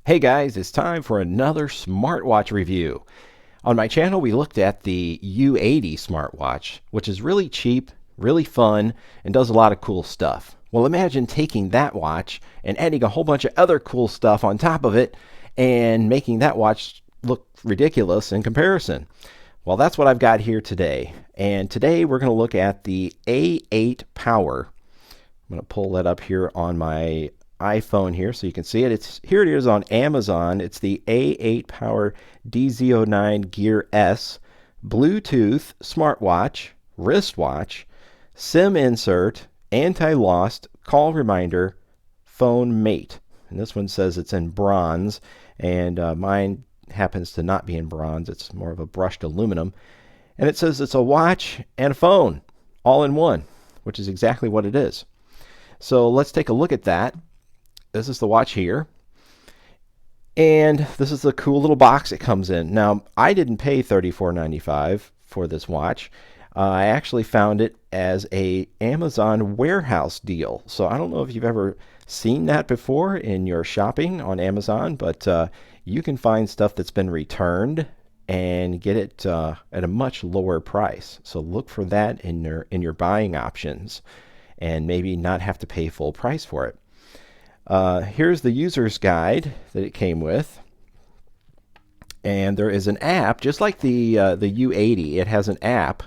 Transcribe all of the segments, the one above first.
Hey guys, it's time for another smartwatch review. On my channel, we looked at the U80 smartwatch, which is really cheap, really fun, and does a lot of cool stuff. Well, imagine taking that watch and adding a whole bunch of other cool stuff on top of it and making that watch look ridiculous in comparison. Well, that's what I've got here today. And today we're going to look at the A8 Power. I'm going to pull that up here on my iPhone here so you can see it. Here it is on Amazon. It's the A8 Power DZ09 Gear S Bluetooth SmartWatch, wristwatch, SIM insert, anti-lost, call reminder, phone mate. And this one says it's in bronze, and mine happens to not be in bronze. It's more of a brushed aluminum. And it says it's a watch and a phone all in one, which is exactly what it is. So let's take a look at that. This is the watch here. And this is the cool little box it comes in. Now, I didn't pay $34.95 for this watch. I actually found it as a Amazon warehouse deal. So I don't know if you've ever seen that before in your shopping on Amazon, but you can find stuff that's been returned and get it at a much lower price. So look for that in your buying options and maybe not have to pay full price for it. Here's the user's guide that it came with. And there is an app, just like the U80. It has an app,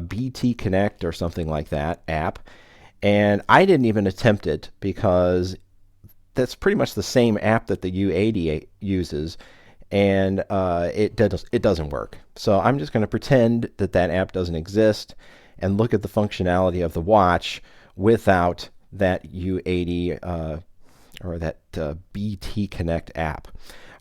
BT Connect or something like that app. And I didn't even attempt it because that's pretty much the same app that the U80 uses. And it doesn't work. So I'm just going to pretend that that app doesn't exist and look at the functionality of the watch without that U80 or that BT Connect app.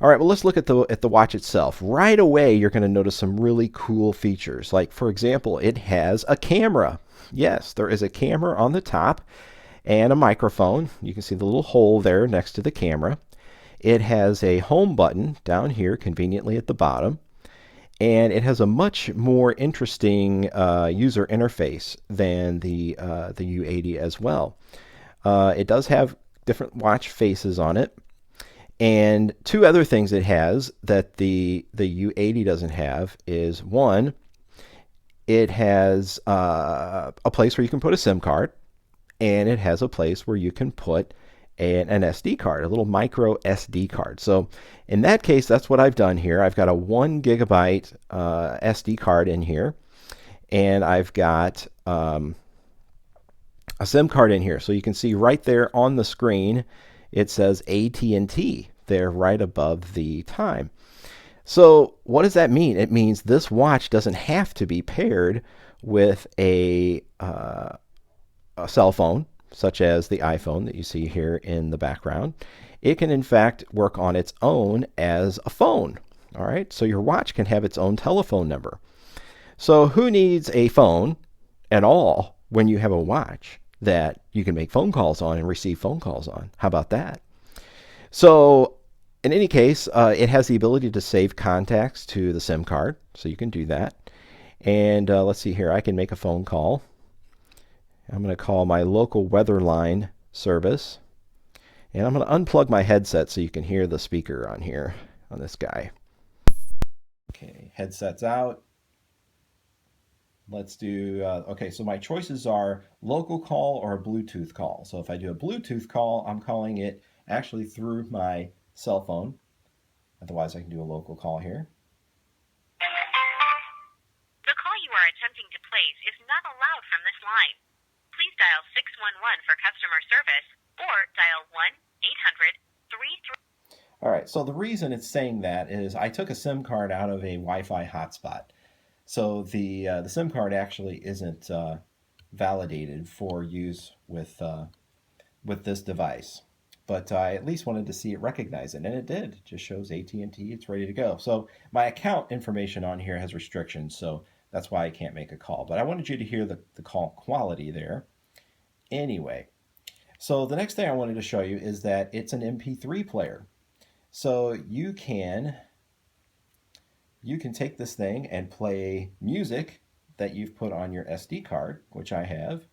All right, well, let's look at the watch itself. Right away, you're going to notice some really cool features. Like, for example, it has a camera. Yes, there is a camera on the top and a microphone. You can see the little hole there next to the camera. It has a home button down here, conveniently at the bottom. And it has a much more interesting user interface than the U80 as well. It does have different watch faces on it. And two other things it has that the U80 doesn't have is, one, it has a place where you can put a SIM card, and it has a place where you can put an SD card, a little micro SD card. So in that case, that's what I've done here. I've got a 1 gigabyte SD card in here, and I've got a SIM card in here. So you can see right there on the screen, it says AT&T there right above the time. So what does that mean? It means this watch doesn't have to be paired with a cell phone, such as the iPhone that you see here in the background. It can in fact work on its own as a phone. All right, so your watch can have its own telephone number. So who needs a phone at all when you have a watch that you can make phone calls on and receive phone calls on? How about that? So in any case, it has the ability to save contacts to the SIM card, so you can do that. And let's see here, I can make a phone call. I'm going to call my local weather line service. And I'm going to unplug my headset so you can hear the speaker on here, on this guy. Okay, headset's out. Let's do, okay, so my choices are local call or a Bluetooth call. So if I do a Bluetooth call, I'm calling it actually through my cell phone. Otherwise, I can do a local call here. The call you are attempting to place is not allowed from this line. Please dial 611 for customer service or dial 1-800-33. All right, so the reason it's saying that is I took a SIM card out of a Wi-Fi hotspot. So the SIM card actually isn't validated for use with this device. But I at least wanted to see it recognize it, and it did. It just shows AT&T, it's ready to go. So my account information on here has restrictions, so that's why I can't make a call. But I wanted you to hear the call quality there. Anyway, so the next thing I wanted to show you is that it's an MP3 player. So you can take this thing and play music that you've put on your SD card, which I have.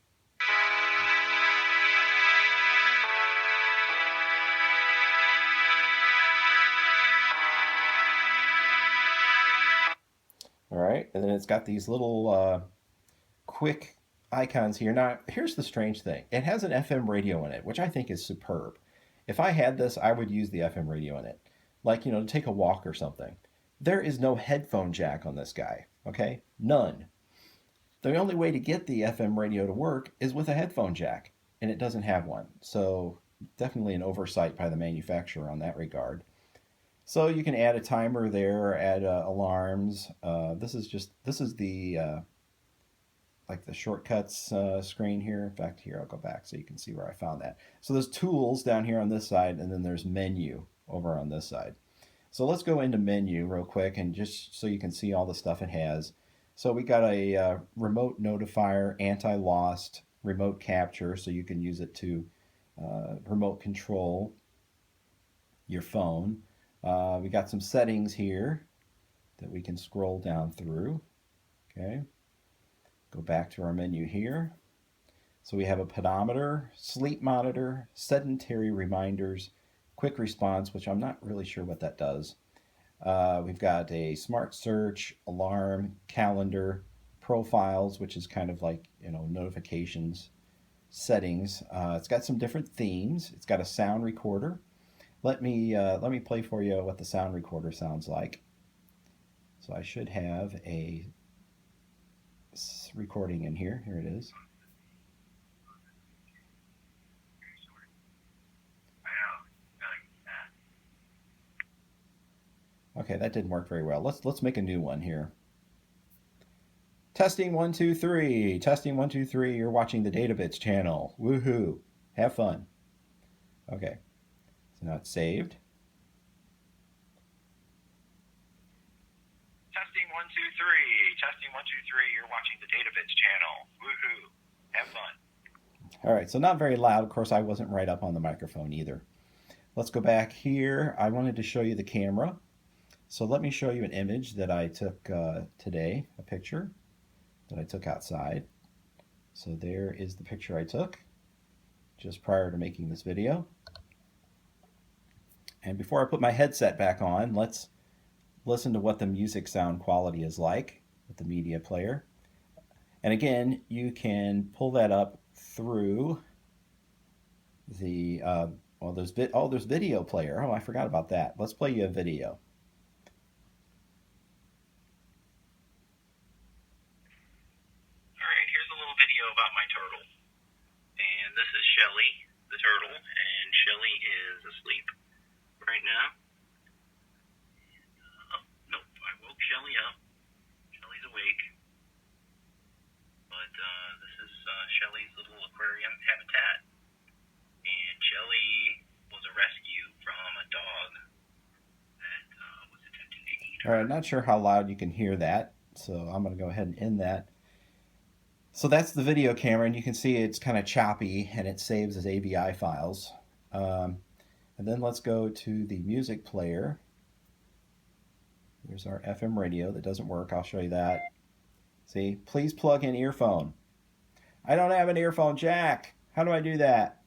and then it's got these little quick icons here. Now, here's the strange thing. It has an FM radio in it, which I think is superb. If I had this, I would use the FM radio in it. Like, to take a walk or something. There is no headphone jack on this guy, okay? None. The only way to get the FM radio to work is with a headphone jack, and it doesn't have one. So definitely an oversight by the manufacturer on that regard. So you can add a timer there, add alarms. This is the like the shortcuts screen here. In fact, here I'll go back so you can see where I found that. So there's tools down here on this side, and then there's menu over on this side. So let's go into menu real quick, and just so you can see all the stuff it has. So we got a remote notifier, anti-lost, remote capture, so you can use it to remote control your phone. We got some settings here that we can scroll down through. Okay, go back to our menu here. So we have a pedometer, sleep monitor, sedentary reminders, quick response, which I'm not really sure what that does. We've got a smart search, alarm, calendar, profiles, which is kind of like, notifications, settings. It's got some different themes. It's got a sound recorder. Let me play for you what the sound recorder sounds like. So I should have a recording in here. Here it is. Okay, that didn't work very well. Let's make a new one here. Testing 1 2 3. Testing 1 2 3. You're watching the Databits channel. Woohoo! Have fun. Okay, so now it's saved. Testing 1 2 3. Testing 1 2 3. You're watching the Databits channel. Woohoo! Have fun. All right, so not very loud. Of course, I wasn't right up on the microphone either. Let's go back here. I wanted to show you the camera. So let me show you an image that I took today, a picture that I took outside. So there is the picture I took just prior to making this video. And before I put my headset back on, let's listen to what the music sound quality is like with the media player. And again, you can pull that up through the, there's video player. Oh, I forgot about that. Let's play you a video. About my turtle, and this is Shelly, the turtle, and Shelly is asleep right now. Nope, I woke Shelly up. Shelly's awake, but this is Shelly's little aquarium habitat, and Shelly was a rescue from a dog that was attempting to eat her. All right, not sure how loud you can hear that, so I'm going to go ahead and end that. So that's the video camera, and you can see it's kind of choppy, and it saves as AVI files. And then let's go to the music player. There's our FM radio that doesn't work. I'll show you that. See, please plug in earphone. I don't have an earphone jack. How do I do that?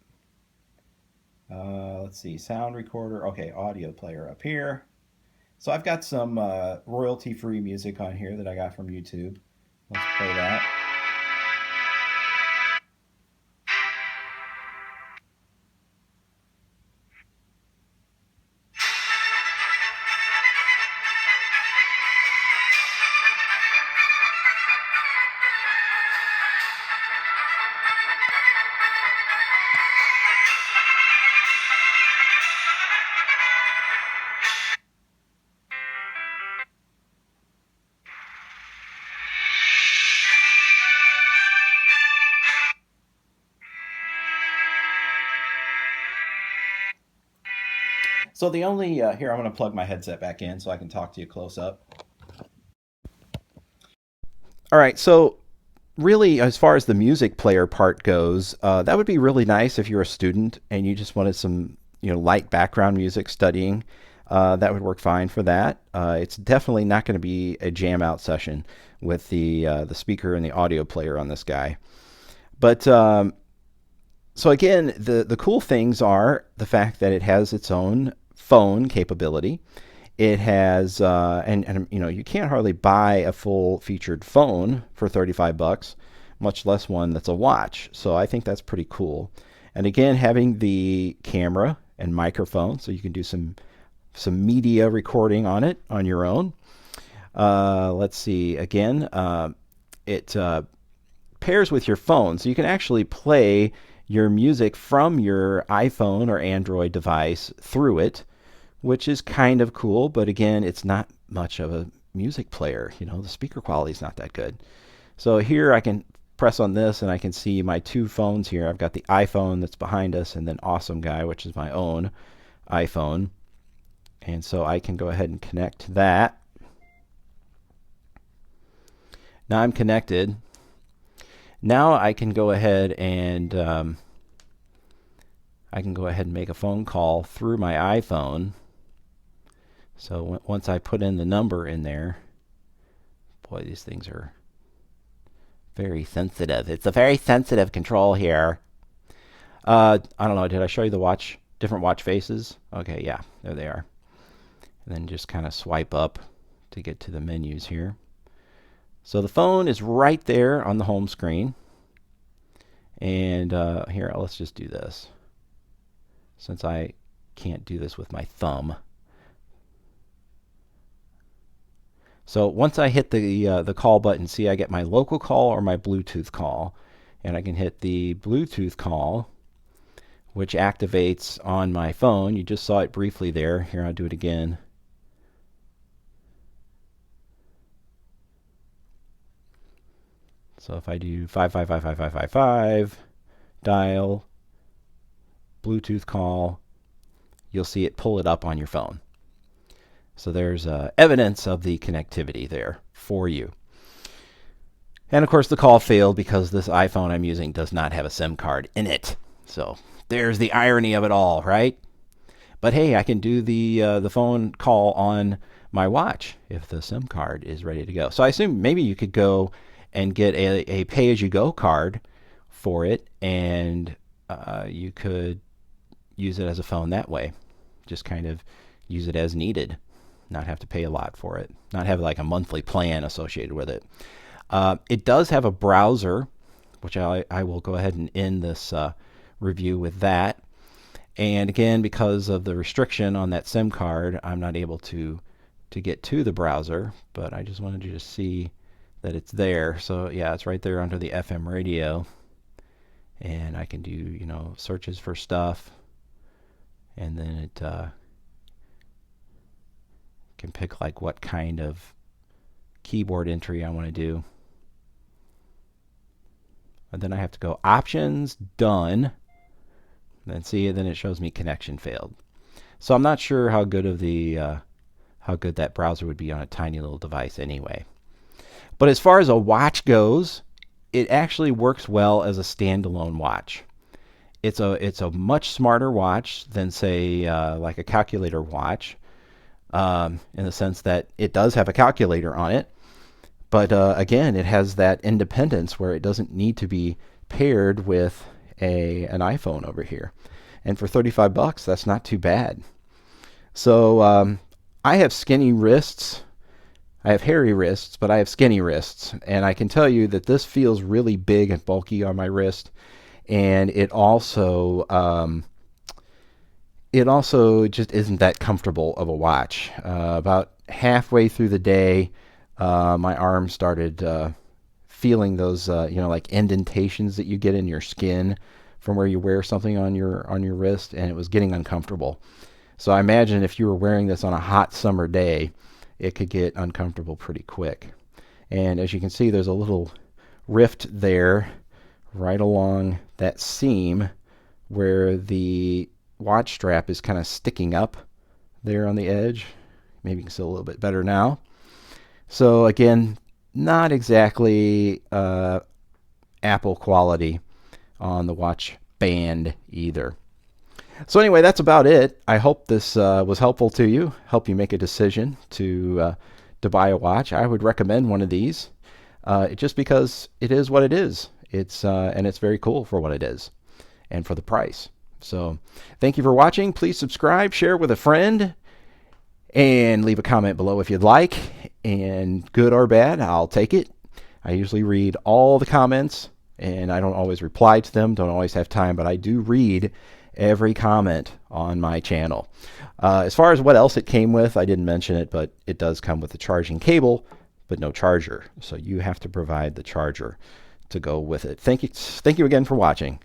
Let's see, sound recorder. Okay, audio player up here. So I've got some royalty-free music on here that I got from YouTube. Let's play that. So the only, here I'm going to plug my headset back in so I can talk to you close up. All right, so really as far as the music player part goes, that would be really nice if you're a student and you just wanted some light background music studying. That would work fine for that. It's definitely not going to be a jam out session with the speaker and the audio player on this guy. But so again, the cool things are the fact that it has its own phone capability. It has, and you know, you can't hardly buy a full featured phone for 35 bucks, much less one that's a watch. So I think that's pretty cool. And again, having the camera and microphone, so you can do some media recording on it on your own. Let's see. Again, it pairs with your phone, so you can actually play your music from your iPhone or Android device through it, which is kind of cool. But again, it's not much of a music player. You know, the speaker quality is not that good. So here I can press on this and I can see my two phones here. I've got the iPhone that's behind us, and then Awesome Guy, which is my own iPhone. And so I can go ahead and connect that. Now I'm connected. Now I can go ahead and make a phone call through my iPhone. So once I put in the number in there, boy, these things are very sensitive. It's a very sensitive control here. I don't know, did I show you the different watch faces? Okay, yeah, there they are. And then just kind of swipe up to get to the menus here. So the phone is right there on the home screen. And here, let's just do this, since I can't do this with my thumb. So once I hit the call button, see, I get my local call or my Bluetooth call. And I can hit the Bluetooth call, which activates on my phone. You just saw it briefly there. Here, I'll do it again. So if I do 5555555, dial, Bluetooth call, you'll see it pull it up on your phone. So there's evidence of the connectivity there for you. And of course the call failed because this iPhone I'm using does not have a SIM card in it. So there's the irony of it all, right? But hey, I can do the phone call on my watch if the SIM card is ready to go. So I assume maybe you could go and get a pay-as-you-go card for it, and you could use it as a phone that way. Just kind of use it as needed, not have to pay a lot for it, not have like a monthly plan associated with it. It does have a browser, which I will go ahead and end this review with that. And again, because of the restriction on that SIM card, I'm not able to get to the browser, but I just wanted you to see that it's there. So yeah, it's right there under the FM radio, and I can do, you know, searches for stuff, and then it can pick like what kind of keyboard entry I want to do. And then I have to go options, done, and then see, then it shows me connection failed. So I'm not sure how good of how good that browser would be on a tiny little device anyway. But as far as a watch goes, it actually works well as a standalone watch. It's a much smarter watch than, say, like a calculator watch, in the sense that it does have a calculator on it. But again, it has that independence where it doesn't need to be paired with an iPhone over here. And for 35 bucks, that's not too bad. So I have skinny wrists. I have hairy wrists, but I have skinny wrists. And I can tell you that this feels really big and bulky on my wrist. And it also just isn't that comfortable of a watch. About halfway through the day, my arm started feeling those, like indentations that you get in your skin from where you wear something on your wrist, and it was getting uncomfortable. So I imagine if you were wearing this on a hot summer day, it could get uncomfortable pretty quick. And as you can see, there's a little rift there right along that seam where the watch strap is kind of sticking up there on the edge. Maybe you can see a little bit better now. So again, not exactly Apple quality on the watch band either. So anyway, that's about it. I hope this was helpful to you. Help you make a decision to buy a watch. I would recommend one of these, just because it is what it is. And it's very cool for what it is, and for the price. So thank you for watching. Please subscribe, share with a friend, And leave a comment below if you'd like. And good or bad, I'll take it. I usually read all the comments, and I don't always reply to them, don't always have time, but I do read every comment on my channel. As far as what else it came with, I didn't mention it, but it does come with the charging cable, but no charger. So you have to provide the charger to go with it. Thank you again for watching.